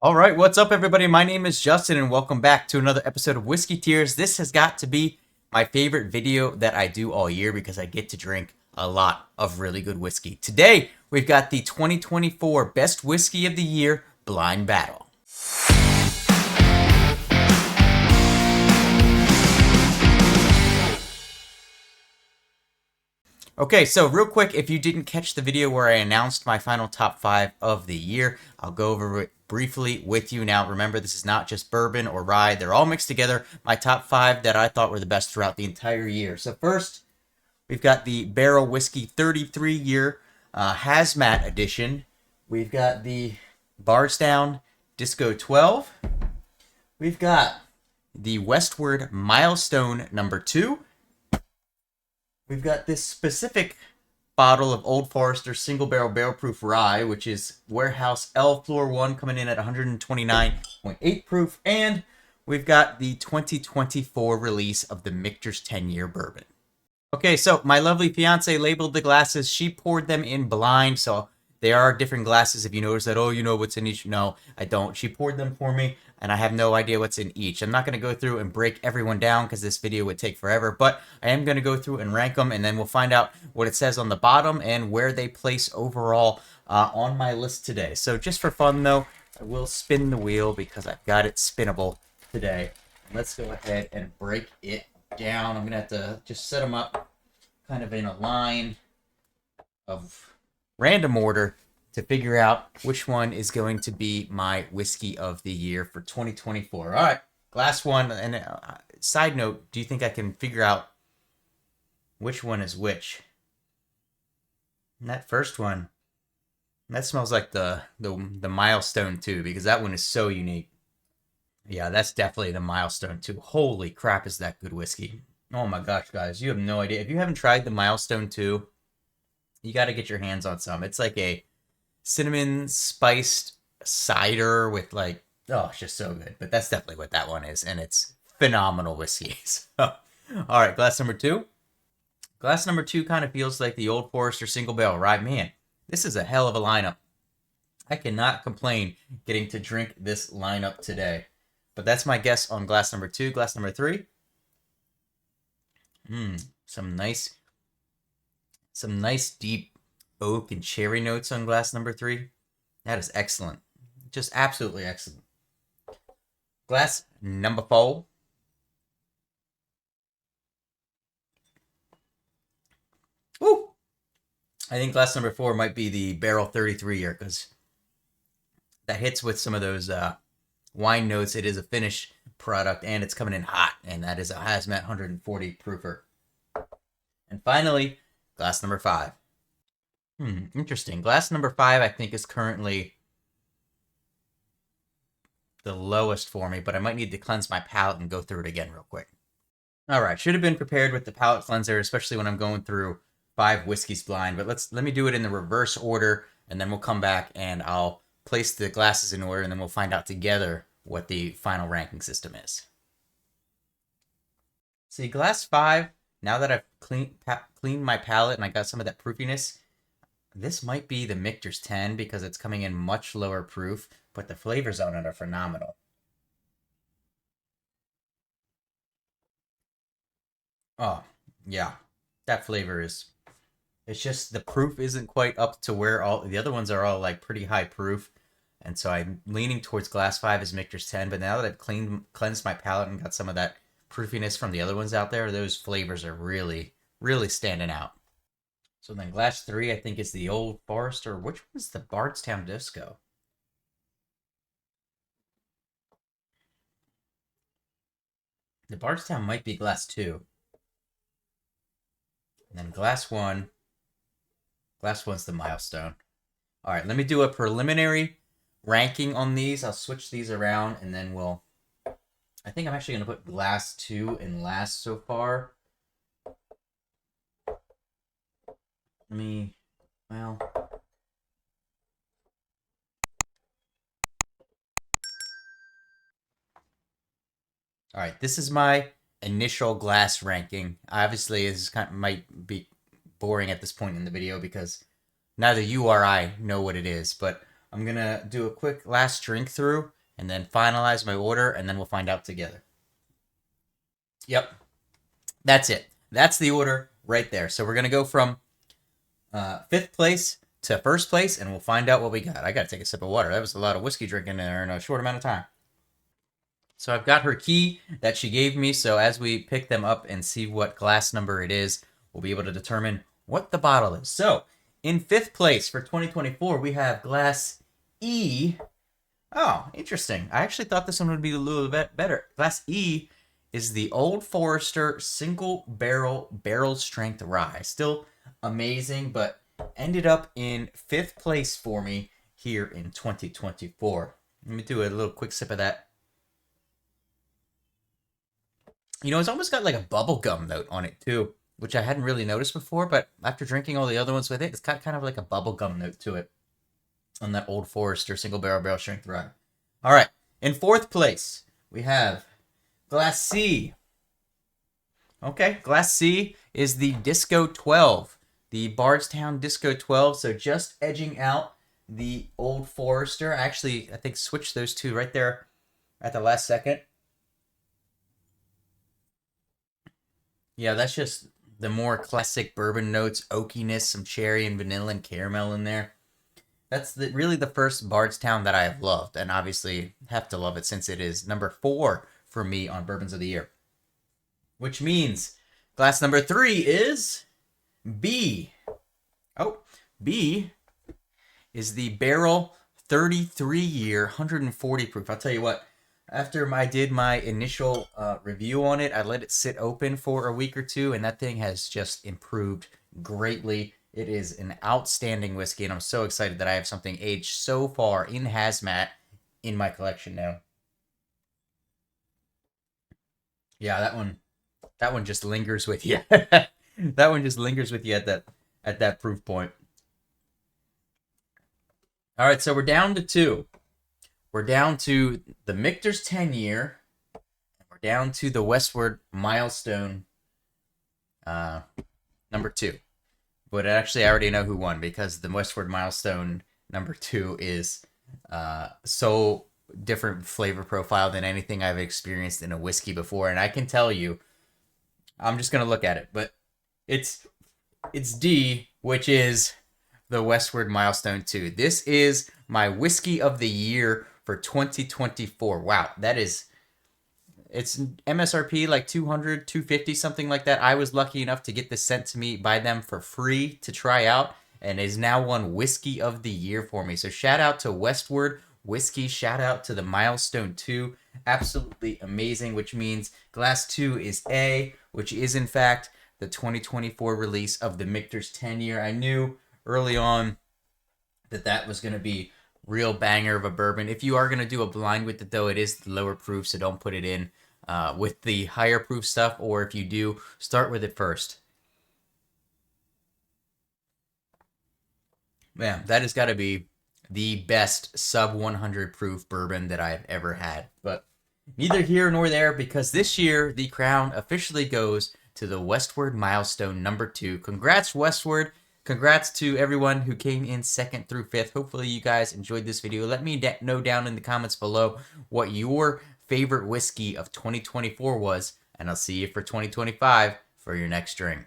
All right, what's up, everybody? My name is Justin, and welcome back to another episode of Whiskey Tears. This has got to be my favorite video that I do all year because I get to drink a lot of really good whiskey. Today, we've got the 2024 Best Whiskey of the Year Blind Battle. Okay, so real quick, if you didn't catch the video where I announced my final top 5 of the year, I'll go over it briefly with you. Now, remember, this is not just bourbon or rye. They're all mixed together. My top 5 that I thought were the best throughout the entire year. So first, we've got the Barrel Whiskey 33-year Hazmat Edition. We've got the Bardstown Disco 12. We've got the Westward Milestone number 2. We've got this specific bottle of Old Forester Single Barrel Proof Rye, which is Warehouse L Floor 1, coming in at 129.8 proof. And we've got the 2024 release of the Michter's 10-year bourbon. Okay, so my lovely fiance labeled the glasses. She poured them in blind, so they are different glasses. If you notice that, oh, you know what's in each. No, I don't. She poured them for me, and I have no idea what's in each. I'm not going to go through and break everyone down because this video would take forever, but I am going to go through and rank them, and then we'll find out what it says on the bottom and where they place overall on my list today. So just for fun, though, I will spin the wheel because I've got it spinnable today. Let's go ahead and break it down. I'm going to have to just set them up kind of in a line of random order to figure out which one is going to be my whiskey of the year for 2024. All right, glass one. And side note, do you think I can figure out which one is which? And that first one, that smells like the Milestone 2, because that one is so unique. Yeah, that's definitely the Milestone 2. Holy crap, is that good whiskey. Oh my gosh, guys, you have no idea. If you haven't tried the Milestone 2, you got to get your hands on some. It's like a cinnamon spiced cider with like, oh, it's just so good. But that's definitely what that one is, and it's phenomenal whiskey. So, all right, glass number 2. Glass number 2 kind of feels like the Old Forester Single Barrel Rye. Man, this is a hell of a lineup. I cannot complain getting to drink this lineup today. But that's my guess on glass number 2. Glass number 3. Some nice deep oak and cherry notes on glass number 3. That is excellent. Just absolutely excellent. Glass number 4. Woo! I think glass number 4 might be the Barrel 33-year, because that hits with some of those wine notes. It is a finished product, and it's coming in hot, and that is a Hazmat 140 proofer. And finally, glass number 5. Interesting. Glass number 5, I think, is currently the lowest for me, but I might need to cleanse my palate and go through it again real quick. All right, should have been prepared with the palate cleanser, especially when I'm going through 5 whiskeys blind, but let me do it in the reverse order, and then we'll come back and I'll place the glasses in order, and then we'll find out together what the final ranking system is. See, glass 5, now that I've cleaned my palate and I got some of that proofiness, this might be the Michter's 10 because it's coming in much lower proof, but the flavors on it are phenomenal. Oh, yeah. That flavor is... It's just the proof isn't quite up to where all... The other ones are all like pretty high proof. And so I'm leaning towards glass 5 as Michter's 10. But now that I've cleansed my palate and got some of that proofiness from the other ones out there, those flavors are really, really standing out. So then glass 3, I think, is the Old Forester. Which one's the Bardstown Disco? The Bardstown might be glass 2. And then glass 1. Glass 1's the Milestone. All right, let me do a preliminary ranking on these. I'll switch these around, and then we'll... I think I'm actually going to put glass 2 in last so far. Well... Alright, this is my initial glass ranking. Obviously, this might be boring at this point in the video because neither you or I know what it is, but I'm going to do a quick last drink through and then finalize my order, and then we'll find out together. Yep. That's it. That's the order right there. So we're going to go from 5th place to 1st place, and we'll find out what we got. I got to take a sip of water. That was a lot of whiskey drinking there in a short amount of time. So I've got her key that she gave me, so as we pick them up and see what glass number it is, we'll be able to determine what the bottle is. So, in 5th place for 2024, we have glass E. Oh, interesting. I actually thought this one would be a little bit better. Glass E is the Old Forester Single Barrel Strength Rye. Still amazing, but ended up in 5th place for me here in 2024. Let me do a little quick sip of that. You know, it's almost got like a bubblegum note on it too, which I hadn't really noticed before, but after drinking all the other ones with it, it's got kind of like a bubblegum note to it on that Old Forester Single Barrel Strength Rye. All right, in 4th place, we have Glass C. Okay, Glass C is the Disco 12, the Bardstown Disco 12, so just edging out the Old Forester. Actually, I think switched those two right there at the last second. Yeah, that's just the more classic bourbon notes, oakiness, some cherry and vanilla and caramel in there. That's really the first Bardstown that I have loved, and obviously have to love it since it is number 4 for me on Bourbons of the Year. Which means glass number 3 is B. Oh, B is the Barrel 33-year, 140 proof. I'll tell you what, after I did my initial review on it, I let it sit open for a week or two, and that thing has just improved greatly. It is an outstanding whiskey, and I'm so excited that I have something aged so far in hazmat in my collection now. Yeah, that one just lingers with you. That one just lingers with you at that proof point. All right, so we're down to 2. We're down to the Michter's 10-year. We're down to the Westward Milestone number 2. But actually, I already know who won because the Westward Milestone number 2 is so different flavor profile than anything I've experienced in a whiskey before. And I can tell you, I'm just going to look at it, but it's D, which is the Westward Milestone 2. This is my whiskey of the year for 2024. Wow, that is, it's MSRP like 200, 250, something like that. I was lucky enough to get this sent to me by them for free to try out, and is now won whiskey of the year for me. So shout out to Westward Whiskey, shout out to the Milestone 2. Absolutely amazing, which means glass 2 is A, which is in fact the 2024 release of the Michter's 10-year. I knew early on that was going to be real banger of a bourbon. If you are going to do a blind with it, though, it is lower proof, so don't put it in with the higher proof stuff, or if you do, start with it first. Man, that has got to be the best sub 100 proof bourbon that I've ever had. But neither here nor there, because this year the crown officially goes to the Westward Milestone number 2. Congrats, Westward. Congrats to everyone who came in 2nd through 5th. Hopefully you guys enjoyed this video. Let me know down in the comments below what your favorite whiskey of 2024 was, and I'll see you for 2025 for your next drink.